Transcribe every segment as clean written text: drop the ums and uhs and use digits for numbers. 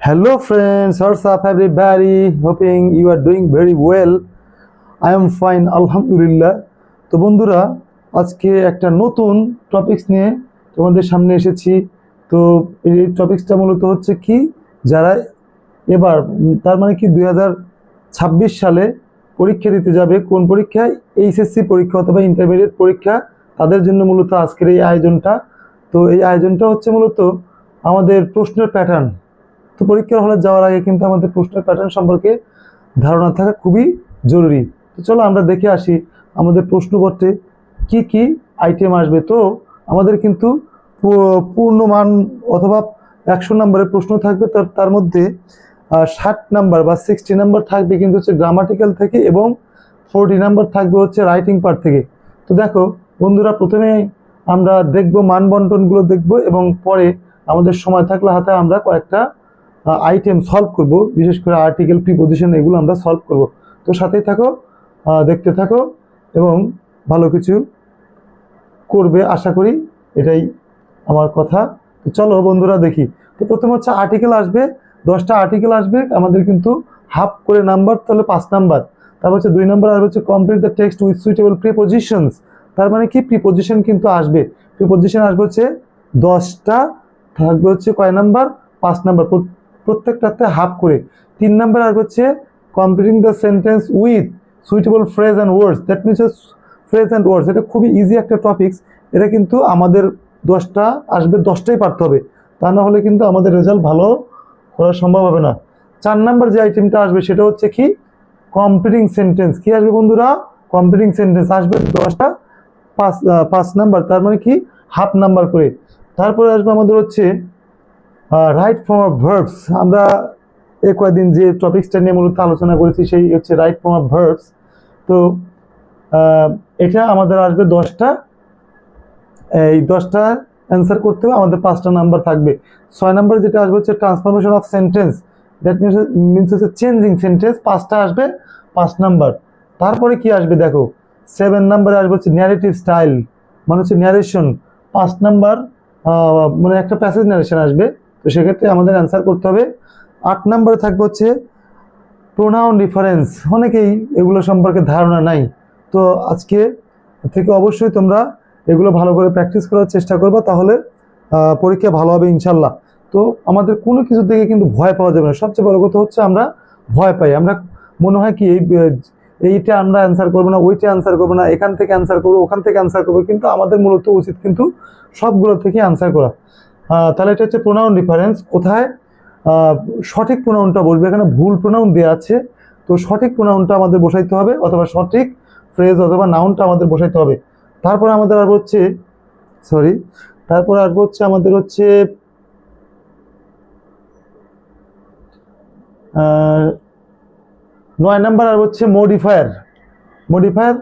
Hello friends, what's up everybody? Hoping you are doing very well. I am fine, আলহামদুলিল্লাহ। তো বন্ধুরা, আজকে একটা নতুন টপিকস নিয়ে তোমাদের সামনে এসেছি। তো এই টপিকসটা মূলত হচ্ছে কি, যারা এবার তার মানে কি 2026 সালে পরীক্ষা দিতে যাবে, কোন পরীক্ষায়? এইচএসসি পরীক্ষা অথবা ইন্টারমিডিয়েট পরীক্ষা, তাদের জন্য মূলত আজকের এই আয়োজনটা। তো এই আয়োজনটা হচ্ছে মূলত আমাদের প্রশ্নের প্যাটার্ন। তো পরীক্ষার হলে যাওয়ার আগে কিন্তু আমাদের প্রশ্নের প্যাটার্ন সম্পর্কে ধারণা থাকা খুবই জরুরি। তো চলো আমরা দেখে আসি আমাদের প্রশ্নপত্রে কি কি আইটেম আসবে। তো আমাদের কিন্তু পূর্ণমান অথবা 100 নম্বরের প্রশ্ন থাকবে, তার মধ্যে 60 নাম্বার বা 60 নাম্বার থাকবে কিন্তু হচ্ছে গ্রামাটিক্যাল থেকে, এবং 40 নাম্বার থাকবে হচ্ছে রাইটিং পার্ট থেকে। তো দেখো বন্ধুরা, প্রথমে আমরা দেখব মানবন্টনগুলো দেখব, এবং পরে আমাদের সময় থাকলে হাতে আমরা কয়েকটা আইটেম সলভ করব, বিশেষ করে আর্টিকেল, প্রিপজিশন, এগুলো আমরা সলভ করব। তো সাথেই থাকো, দেখতে থাকো এবং ভালো কিছু করবে আশা করি, এটাই আমার কথা। তো চলো বন্ধুরা দেখি। তো প্রথম হচ্ছে আর্টিকেল আসবে, 10টা আর্টিকেল আসবে আমাদের, কিন্তু হাফ করে নাম্বার, তাহলে 5 নাম্বার। তারপর হচ্ছে 2 নাম্বার আর হচ্ছে complete the text with suitable prepositions. তার মানে কি, প্রিপজিশন কিন্তু আসবে, প্রিপজিশন আসবে হচ্ছে 10টা, থাকবে হচ্ছে কয় নাম্বার? 5 নাম্বার, প্রত্যেকটাতে হাফ করে। 3 নাম্বার আর হচ্ছে completing the sentence with suitable phrase and words. That means phrase and words, এটা খুবই ইজি একটা টপিক্স। এটা কিন্তু আমাদের 10টা আসবে, 10টাই পারতে হবে, তা না হলে কিন্তু আমাদের রেজাল্ট ভালো করা সম্ভব হবে না। 4 নাম্বার যে আইটেমটা আসবে সেটা হচ্ছে কি, কমপ্লিটিং সেন্টেন্স। কি আসবে বন্ধুরা? কমপ্লিটিং সেন্টেন্স আসবে 10টা, 5 নাম্বার, তার মানে কি হাফ নাম্বার করে। তারপরে আসবে আমাদের হচ্ছে রাইট ফর্ম অফ ভার্বস। আমরা কয়েকদিন যে টপিক্সটা নিয়ে মূলত আলোচনা করেছি সেই হচ্ছে রাইট ফর্ম অফ ভার্বস। তো এটা আমাদের আসবে 10টা, এই 10টা অ্যান্সার করতে হবে, আমাদের 5টা নাম্বার থাকবে। 6 নাম্বার যেটা আসবে হচ্ছে transformation of sentence, that means হচ্ছে চেঞ্জিং সেন্টেন্স, 5টা আসবে, 5 নাম্বার। তারপরে কি আসবে দেখো, 7 নাম্বারে আসবে হচ্ছে ন্যারেটিভ স্টাইল, মানে হচ্ছে ন্যারেশন, 5 নাম্বার, মানে একটা প্যাসেজ ন্যারেশন আসবে, তো সেক্ষেত্রে আমাদের অ্যান্সার করতে হবে। 8 নাম্বারে থাকবে হচ্ছে প্রোনাউন ডিফারেন্স। অনেকেই এগুলো সম্পর্কে ধারণা নাই, তো আজকে থেকে অবশ্যই তোমরা এগুলো ভালো করে প্র্যাকটিস করার চেষ্টা করবে, তাহলে পরীক্ষা ভালো হবে ইনশাল্লাহ। তো আমাদের কোনো কিছু থেকে কিন্তু ভয় পাওয়া যাবে না। সবচেয়ে বড় কথা হচ্ছে আমরা ভয় পাই, আমরা মনে হয় কি এইটা আমরা অ্যান্সার করবো না, ওইটা অ্যান্সার করবো না, এখান থেকে অ্যান্সার করবো, ওখান থেকে অ্যান্সার করবো, কিন্তু আমাদের মূলত উচিত কিন্তু সবগুলো থেকে অ্যান্সার করা। তাহলে এটা হচ্ছে প্রোনাউন ডিফারেন্স। কোথায় সঠিক প্রোনাউনটা বলবে, এখানে ভুল প্রোনাউন দেওয়া আছে, তো সঠিক প্রোনাউনটা আমাদের বসাইতে হবে, অথবা সঠিক ফ্রেজ অথবা নাউনটা আমাদের বসাইতে হবে। তারপরে আমাদের আর হচ্ছে তারপরে আর হচ্ছে আমাদের হচ্ছে 9 নাম্বার আর হচ্ছে মডিফায়ার।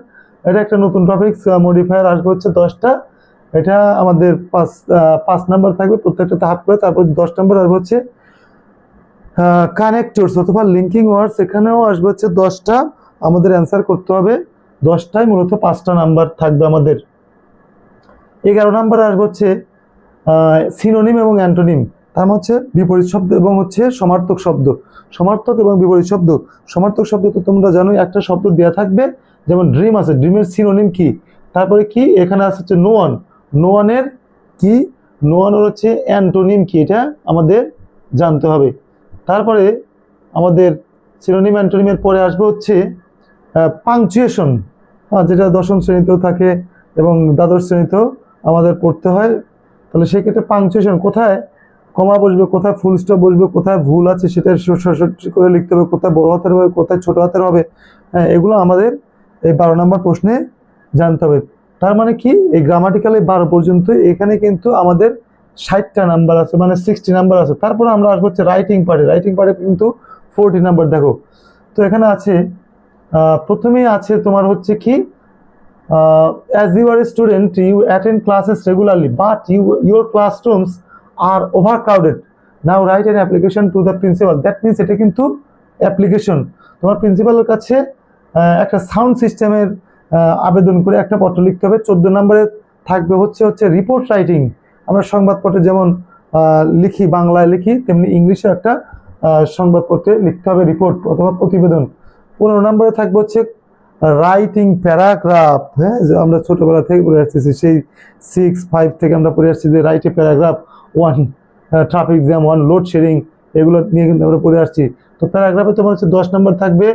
এটা একটা নতুন টপিক্স। মডিফায়ার আসবে হচ্ছে 10টা, এটা আমাদের 5 নাম্বার থাকবে, প্রত্যেকটাতে হাফ করে। তারপর 10 নাম্বার আর হচ্ছে কানেক্টরস অথবা লিঙ্কিং ওয়ার্ডস, এখানেও আসবে হচ্ছে 10টা, আমাদের অ্যান্সার করতে হবে 10টায়, মূলত 5টা নাম্বার থাকবে আমাদের। 11 নাম্বার আসবে হচ্ছে সিনোনিম এবং অ্যান্টোনিম, তার মানে হচ্ছে বিপরীত শব্দ এবং হচ্ছে সমার্থক শব্দ। সমার্থক এবং বিপরীত শব্দ। সমার্থক শব্দ তো তোমরা জানোই, একটা শব্দ দেওয়া থাকবে, যেমন ড্রিম আছে, ড্রিমের সিনোনিম কি? তারপরে কি এখানে আছে হচ্ছে নোয়ান, নোয়ানের কি? নোয়ানের হচ্ছে অ্যান্টোনিম কি, এটা আমাদের জানতে হবে। তারপরে আমাদের সিনোনিম অ্যান্টোনিমের পরে আসবে হচ্ছে পাংচুয়েশন, যেটা 10ম শ্রেণীতেও থাকে এবং দ্বাদশ শ্রেণীতেও আমাদের পড়তে হয়। তাহলে সেক্ষেত্রে পাংচুয়েশন, কোথায় কমা বসবে, কোথায় ফুল স্টপ বসবে, কোথায় ভুল আছে সেটা সঠিক করে লিখতে হবে, কোথায় বড় হাতের হবে, কোথায় ছোট হাতের হবে, এগুলো আমাদের এই 12 নম্বর প্রশ্নে জানতে হবে। তার মানে কি, এই গ্রামাটিক্যালি 12 পর্যন্ত, এখানে কিন্তু আমাদের 60টা নাম্বার আছে, মানে 60 নাম্বার আছে। তারপরে আমরা আসবো হচ্ছে রাইটিং পার্টে কিন্তু 40 নাম্বার। দেখো তো এখানে আছে, প্রথমেই আছে তোমার হচ্ছে কি, as you are a student you attend classes regularly but your classrooms are overcrowded, now write an application to the principal. that means এটা কিন্তু অ্যাপ্লিকেশন, তোমার প্রিন্সিপালের কাছে একটা সাউন্ড সিস্টেমের আবেদন করে একটা পত্র লিখতে হবে। 14 নম্বরে থাকবে হচ্ছে রিপোর্ট রাইটিং। আমরা সংবাদপত্রে যেমন লিখি, বাংলায় লিখি, তেমনি ইংলিশে একটা সংবাদপত্রে লিখতে হবে রিপোর্ট অথবা প্রতিবেদন। 15 নম্বরে থাকবে হচ্ছে রাইটিং প্যারাগ্রাফ। হ্যাঁ, যে আমরা ছোটবেলা থেকে পড়ে আসতেছি, সেই 6-5 থেকে আমরা পড়ে আসছি যে write a paragraph 1, traffic jam 1, load shedding, এগুলো নিয়ে কিন্তু আমরা পড়ে আসছি। তো প্যারাগ্রাফে তোমার হচ্ছে 10 নম্বর থাকবে,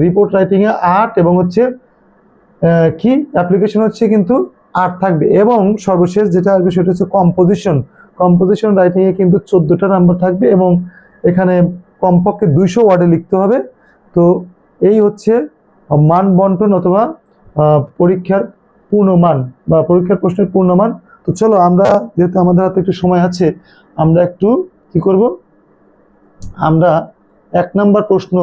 রিপোর্ট রাইটিংয়ে 8 এবং হচ্ছে কি অ্যাপ্লিকেশন হচ্ছে কিন্তু 8 থাকবে, এবং সর্বশেষ যেটা আসবে সেটা হচ্ছে কম্পোজিশন। কম্পোজিশন রাইটিংয়ে কিন্তু 14টা নাম্বার থাকবে এবং এখানে কমপক্ষে 200 ওয়ার্ডে লিখতে হবে। তো এই হচ্ছে মান বন্টন অথবা পরীক্ষার পূর্ণমান বা পরীক্ষার প্রশ্নের পূর্ণমান। তো চলো আমরা, যেহেতু আমাদের হাতে একটু সময় আছে, আমরা একটু কি করব, আমরা 1 নাম্বার প্রশ্ন,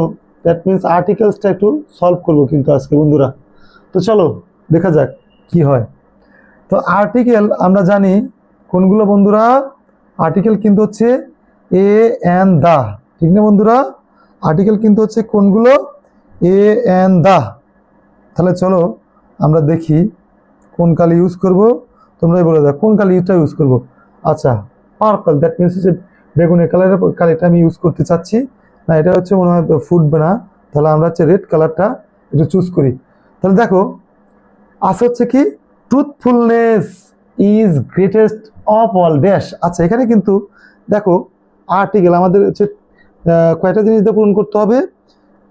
দ্যাট মিনস আর্টিকেলসটা একটু সলভ করবো কিন্তু আজকে বন্ধুরা। তো চলো দেখা যাক কি হয়। তো আর্টিকেল আমরা জানি কোনগুলো বন্ধুরা, আর্টিকেল কিন্তু হচ্ছে এ এন দা, ঠিক না বন্ধুরা? আর্টিকেল কিন্তু হচ্ছে কোনগুলো, এ এন দা। তাহলে চলো আমরা দেখি কোন কালি ইউজ করব, তোমরাই বলে দাও কোন কালিটা ইউজ করব। আচ্ছা, পার্পল, দ্যাট মিনস হচ্ছে বেগুনি কালারের কালিটা আমি ইউজ করতে চাচ্ছি না, এটা হচ্ছে মনে হয় ফুটবে না, তাহলে আমরা হচ্ছে রেড কালারটা একটু চুজ করি। তাহলে দেখো আছে হচ্ছে কি, truthfulness is greatest of all dash. আচ্ছা, এখানে কিন্তু দেখো আর্টিকেল আমাদের হচ্ছে কয়টা জিনিস দিয়ে পূরণ করতে হবে,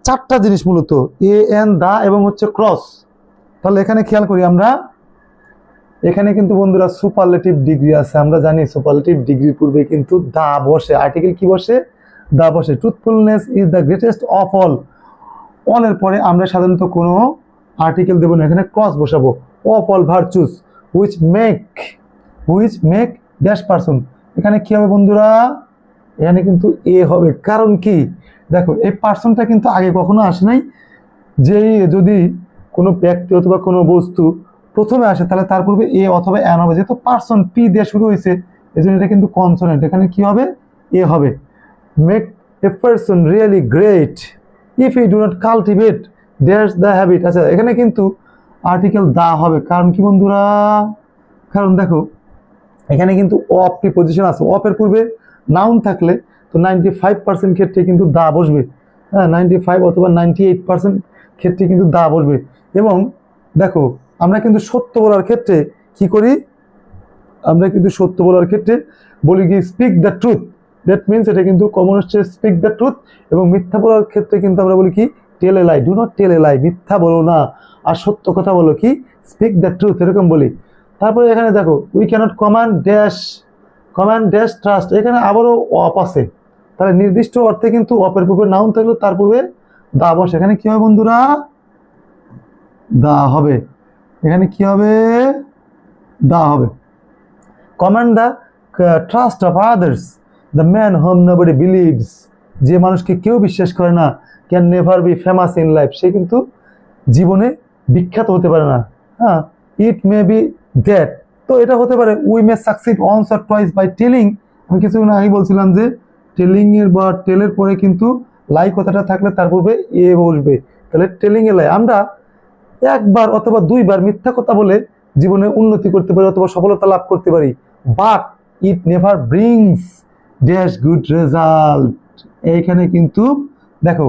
4টা জিনিস মূলত, এ এন দা এবং হচ্ছে ক্রস। তাহলে এখানে খেয়াল করি আমরা, এখানে কিন্তু বন্ধুরা সুপারলেটিভ ডিগ্রি আছে, আমরা জানি সুপারলেটিভ ডিগ্রির পূর্বে কিন্তু দা বসে, আর্টিকেল কি বসে, দা বসে। Truthfulness is the greatest of all, অলের পরে আমরা সাধারণত কোনো আর্টিকেল দেবো না, এখানে ক্রস বসাবো। Of all virtues which make dash person, এখানে কি হবে বন্ধুরা, এখানে কিন্তু এ হবে। কারণ কি, দেখো এই পার্সনটা কিন্তু আগে কখনো আসে নাই, যেই যদি কোনো ব্যক্তি অথবা কোনো বস্তু প্রথমে আসে তাহলে তার পূর্বে এ অথবা এন হবে, যেহেতু পার্সন পি দিয়ে শুরু হয়েছে এই জন্য এটা কিন্তু কনসোনেন্ট, এখানে কি হবে, এ হবে। Make a person really great if you do not cultivate that's the habit. আচ্ছা, এখানে কিন্তু আর্টিকেল দা হবে, কারণ কি বন্ধুরা, কারণ দেখো এখানে কিন্তু অফ প্রিপজিশন আছে, অফের পূর্বে নাউন থাকলে তো 95% ক্ষেত্রে কিন্তু দা বসবে। হ্যাঁ, 95 অথবা 98% ক্ষেত্রে কিন্তু দা বসবে। এবং দেখো আমরা কিন্তু সত্য বলার ক্ষেত্রে কি করি, আমরা কিন্তু সত্য বলার ক্ষেত্রে বলি কি, speak the truth, that means এটা কিন্তু কমন হচ্ছে স্পিক দ্য ট্রুথ। এবং মিথ্যা বলার ক্ষেত্রে কিন্তু আমরা বলি কি, টেল a lie, do not tell a লাই, মিথ্যা বলো না আর সত্য কথা বলো, কি স্পিক দ্য ট্রুথ, এরকম বলি। তারপরে এখানে দেখো we cannot command dash trust, এখানে আবারও অপ আছে, তাহলে নির্দিষ্ট অর্থে কিন্তু অপের পূর্বে নাউন থাকলে তার পূর্বে দা বসে, এখানে কি হবে বন্ধুরা, দা হবে, এখানে কি হবে, দা হবে। Command the trust of others, the man whom nobody believes, যে মানুষকে কেউ বিশ্বাস করে না, can never be famous in life, সে কিন্তু জীবনে বিখ্যাত হতে পারে না। হ্যাঁ, ইট মে বি দ্যাট, তো এটা হতে পারে we may succeed once or twice by telling, আমি কিছুক্ষণ আগে বলছিলাম যে টেলিং এর বা টেলের পরে কিন্তু লাই কথাটা থাকলে তার পূর্বে এ বসবে, তাহলে টেলিং এ লাই, আমরা একবার অথবা 2বার মিথ্যা কথা বলে জীবনে উন্নতি করতে পারি অথবা সফলতা লাভ করতে পারি, but it never brings dash good result. এইখানে কিন্তু দেখো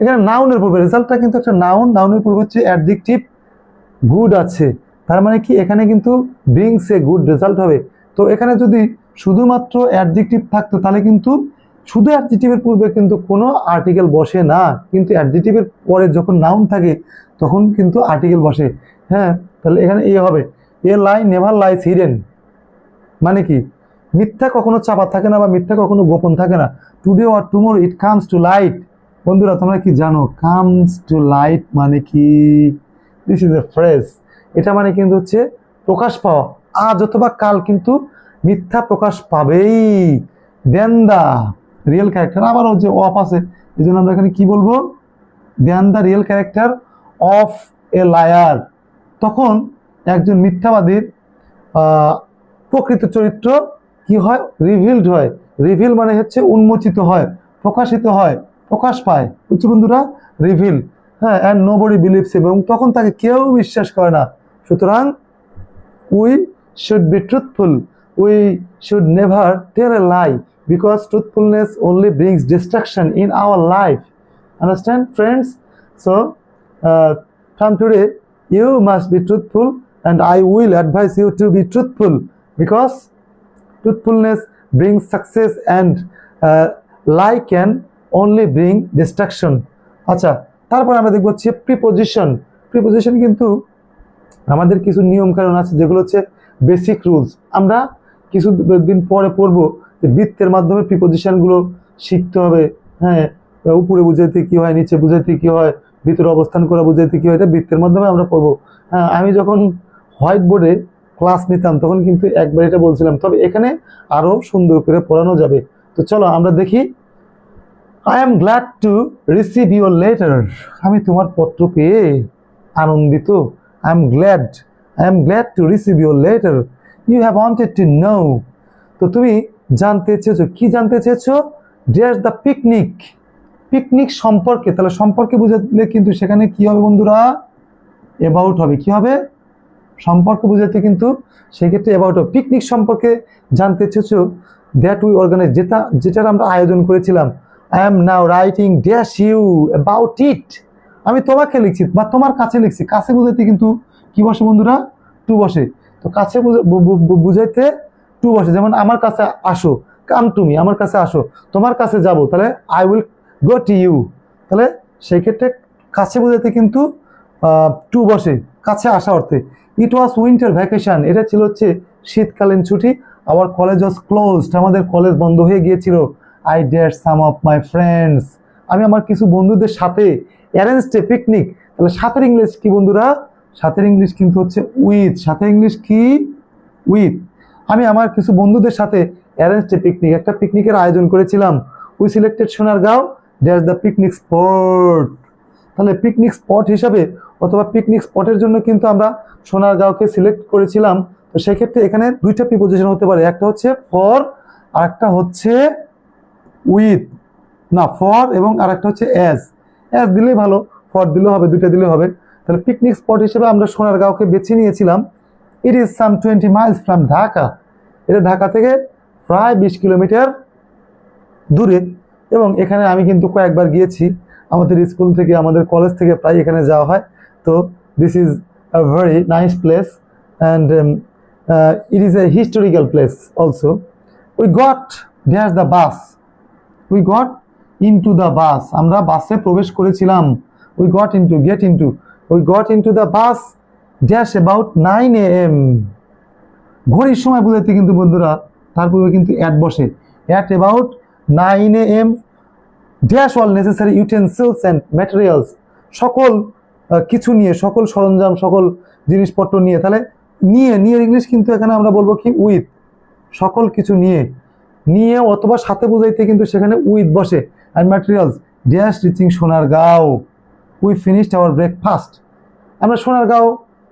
এখানে নাউনের পূর্বে রেজাল্টটা কিন্তু একটা নাউন, নাউনের পূর্বে হচ্ছে অ্যাডজেক্টিভ গুড আছে, তার মানে কি এখানে কিন্তু ব্রিংস এ গুড রেজাল্ট হবে। তো এখানে যদি শুধুমাত্র অ্যাডজেক্টিভ থাকতো তাহলে কিন্তু শুধু অ্যাডজেক্টিভের পূর্বে কিন্তু কোনো আর্টিকেল বসে না, কিন্তু অ্যাডজেক্টিভের পরে যখন নাউন থাকে তখন কিন্তু আর্টিকেল বসে। হ্যাঁ, তাহলে এখানে এ হবে, এ লাই নেভার লাইস হিডেন, মানে কি মিথ্যা কখনো চাপা থাকে না বা মিথ্যা কখনো গোপন থাকে না। Today or tomorrow it comes to light, বন্ধুরা তোমরা কি জানো কামস টু লাইট মানে কি, দিস ইজ এ ফ্রেজ, এটা মানে কিন্তু হচ্ছে প্রকাশ পাওয়া, আজ অথবা কাল কিন্তু মিথ্যা প্রকাশ পাবেই। দেন দা রিয়েল ক্যারেক্টার, আবারও যে অফ আছে এই জন্য আমরা এখানে কি বলবো, then the real character of a liar, তখন একজন মিথ্যাবাদীর প্রকৃত চরিত্র কি হয়, রিভিলড হয়। রিভিল মানে হচ্ছে উন্মোচিত হয়, প্রকাশিত হয়, প্রকাশ পায়, বুঝছো বন্ধুরা, রিভিল। হ্যাঁ, অ্যান্ড নোবডি বিলিভস, এবং তখন তাকে কেউ বিশ্বাস করে না। সুতরাং we should be truthful, we should never tell a lie, because truthfulness only brings destruction in our life. Understand, friends? So from today you must be truthful, and I will advise you to be truthful, because truthfulness brings success, and lie can only bring destruction. আচ্ছা, তারপর আমরা দেখব হচ্ছে preposition. Preposition কিন্তু আমাদের কিছু নিয়ম কানুন আছে, যেগুলো হচ্ছে বেসিক রুলস। আমরা কিছু দিন পরে পড়বো যে বৃত্তের মাধ্যমে প্রিপোজিশনগুলো শিখতে হবে। হ্যাঁ, উপরে বুঝাইতে কি হয়, নিচে বুঝাইতে কি হয়, ভিতরে অবস্থান করা বুঝাইতে কি হয়, এটা বৃত্তের মাধ্যমে আমরা পড়বো। হ্যাঁ, আমি যখন হোয়াইট বোর্ডে ক্লাস নিতাম তখন কিন্তু একবার এটা বলছিলাম, তবে এখানে আরো সুন্দর করে পড়ানো যাবে। তো চলো আমরা দেখি। I am glad to receive your letter. আমি তোমার পত্র পেয়ে আনন্দিত। I am glad to receive your letter. You have wanted to know. তো তুমি জানতে চেয়েছো, কি জানতে চেয়েছো? There's the picnic. পিকনিক সম্পর্কে, তাহলে সম্পর্কে বুঝাতে কিন্তু সেখানে কি হবে বন্ধুরা? অ্যাবাউট হবে। কি হবে? সম্পর্ক বুঝাতে কিন্তু সেক্ষেত্রে অ্যাবাউট হবে। পিকনিক সম্পর্কে জানতে চেয়েছো, দ্যাট উই অর্গানাইজ, যেটার আমরা আয়োজন করেছিলাম। I am now writing dash you about it. আমি তোমাকে লিখছি বা তোমার কাছে লিখছি। কাছে বুঝাইতে কিন্তু কি বসে বন্ধুরা? টু বসে। তো কাছে বুঝাইতে টু বসে। যেমন আমার কাছে আসো, কাম টু মি, আমার কাছে আসো। তোমার কাছে যাব, তাহলে I will go to you. তাহলে সেই ক্ষেত্রে কাছে বুঝাইতে কিন্তু টু বসে, কাছে আসা অর্থে। ইট ওয়াজ উইন্টার ভ্যাকেশন, এটা ছিল হচ্ছে শীতকালীন ছুটি। আওয়ার কলেজ ওয়াজ ক্লোজড, আমাদের কলেজ বন্ধ হয়ে গিয়েছিল। I dared some of my friends, আমি আমার কিছু বন্ধুদের সাথে arranged a picnic। তাহলে সাথের ইংলিশ কি বন্ধুরা? সাথের ইংলিশ কিন্তু হচ্ছে উইথ। সাথের ইংলিশ কি? উইথ। আমি আমার কিছু বন্ধুদের সাথে arranged a picnic, একটা পিকনিকের আয়োজন করেছিলাম। We selected Sonargaon, there's the picnic spot। তাহলে পিকনিক স্পট হিসাবে অথবা পিকনিক স্পটের জন্য কিন্তু আমরা সোনারগাঁওকে সিলেক্ট করেছিলাম। তো সেক্ষেত্রে এখানে দুইটা প্রিপোজিশন হতে পারে, একটা হচ্ছে ফর আর একটা হচ্ছে উইথ। না, ফর এবং আরেকটা হচ্ছে অ্যাজ দিলেই ভালো, ফর দিলেও হবে, দুইটা দিলেও হবে। তাহলে পিকনিক স্পট হিসেবে আমরা সোনারগাঁওকে বেছে নিয়েছিলাম। It is some 20 Miles from Dhaka, এটা ঢাকা থেকে প্রায় 20 কিলোমিটার দূরে। এবং এখানে আমি কিন্তু কয়েকবার গিয়েছি, আমাদের স্কুল থেকে, আমাদের কলেজ থেকে প্রায় এখানে যাওয়া হয়। তো this is a very nice place, and it is a historical place also. We got dash the bus, we got into the bus, আমরা বাসে প্রবেশ করেছিলাম। we got into the bus dash about 9 AM। ঘড়ির সময় বুঝাইতে কিন্তু বন্ধুরা তারপরে কিন্তু অ্যাট বসে। at about 9 AM dash all necessary utensils and materials, সকল কিছু নিয়ে, সকল সরঞ্জাম, সকল জিনিসপত্র নিয়ে। তাহলে নিয়ে ইংলিশ কিন্তু এখানে আমরা বলবো কি? উইথ। সকল কিছু নিয়ে অথবা সাথে বুঝাইতে কিন্তু সেখানে উইথ বসে। And materials dash reaching Sonargaon, we finished our breakfast. আমরা সোনারগাঁও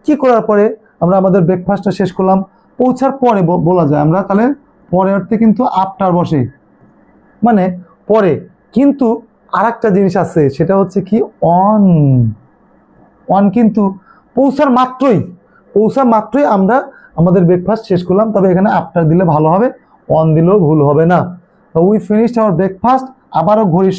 কি করার পরে আমরা আমাদের ব্রেকফাস্টটা শেষ করলাম। পৌঁছার পরে বলা যায় আমরা, তাহলে পরে অর্থে কিন্তু আফটার বসে, মানে পরে। কিন্তু আর একটা জিনিস আছে, সেটা হচ্ছে কি? অন কিন্তু পৌঁছার মাত্রই আমরা আমাদের ব্রেকফাস্ট শেষ করলাম, তবে এখানে আফটার দিলে ভালো হবে, অন দিলেও ভুল হবে না। উই ফিনিশড আওয়ার ব্রেকফাস্ট, আবারও ঘড়ি